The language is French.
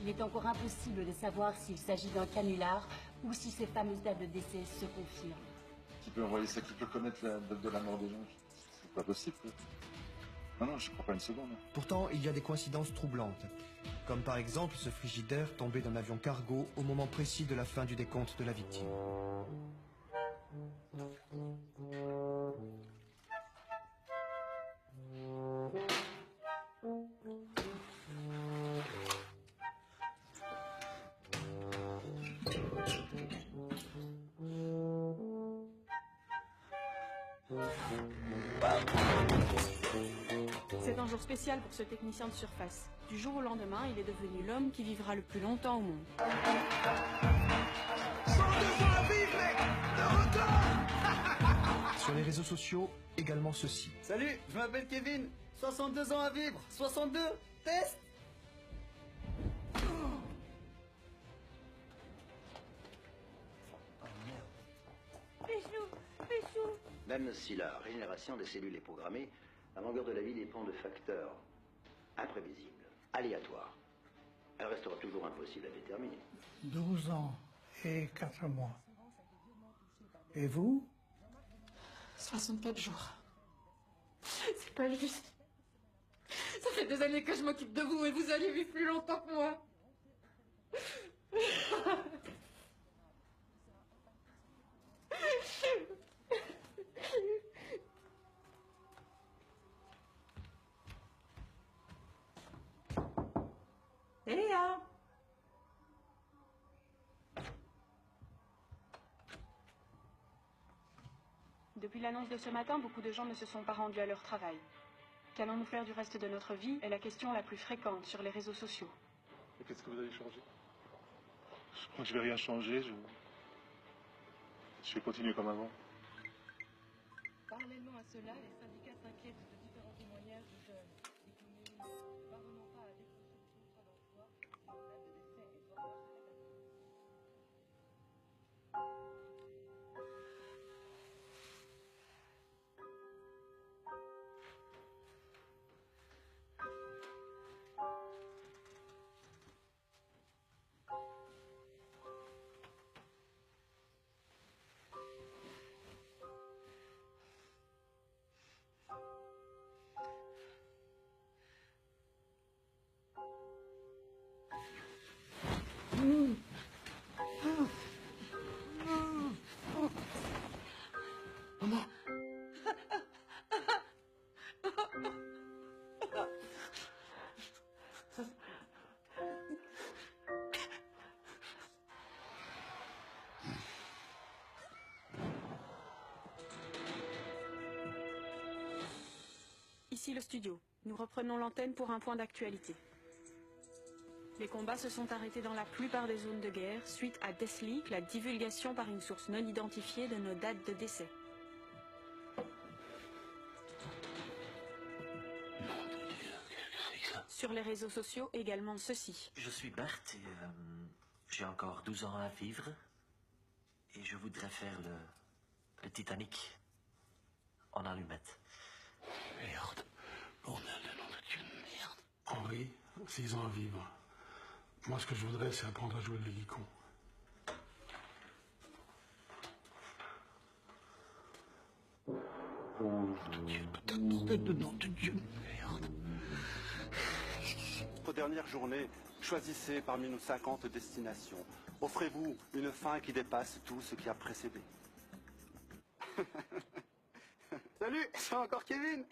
Il est encore impossible de savoir s'il s'agit d'un canular ou si ces fameuses dates de décès se confirment. Tu peux envoyer ça, qui peut connaître la date de la mort des gens? C'est pas possible. Non, je crois pas une seconde. Pourtant, il y a des coïncidences troublantes. Comme par exemple ce frigidaire tombé d'un avion cargo au moment précis de la fin du décompte de la victime. C'est un jour spécial pour ce technicien de surface. Du jour au lendemain, il est devenu l'homme qui vivra le plus longtemps au monde. 102 ans à vivre, mec! De retour! Sur les réseaux sociaux, également ceci. Salut, je m'appelle Kevin, 62 ans à vivre, 62, test! Même si la régénération des cellules est programmée, la longueur de la vie dépend de facteurs imprévisibles, aléatoires. Elle restera toujours impossible à déterminer. 12 ans et 4 mois. Et vous? 64 jours. C'est pas juste. Ça fait des années que je m'occupe de vous et vous allez vivre plus longtemps que moi. Léa! Depuis l'annonce de ce matin, beaucoup de gens ne se sont pas rendus à leur travail. Qu'allons-nous faire du reste de notre vie est la question la plus fréquente sur les réseaux sociaux. Et qu'est-ce que vous allez changer? Je crois que je vais rien changer. Je vais continuer comme avant. Parallèlement à cela, les syndicats s'inquiètent de différents témoignages de jeunes diplômés ou non, parvenant pas à décrocher le contrat d'emploi, dont la date de décès est proche de la date de naissance. Ici le studio. Nous reprenons l'antenne pour un point d'actualité. Les combats se sont arrêtés dans la plupart des zones de guerre suite à Deathleak, la divulgation par une source non identifiée de nos dates de décès. Sur les réseaux sociaux, également ceci. Je suis Berthe et j'ai encore 12 ans à vivre. Et je voudrais faire le Titanic en allumette. Merde. Bordel de nom de Dieu, merde. Henri, 6 ans à vivre. Moi, ce que je voudrais, c'est apprendre à jouer le guicon. Bordel de nom de Dieu, merde. Votre dernière journée, choisissez parmi nos 50 destinations. Offrez-vous une fin qui dépasse tout ce qui a précédé. Salut, c'est encore Kevin.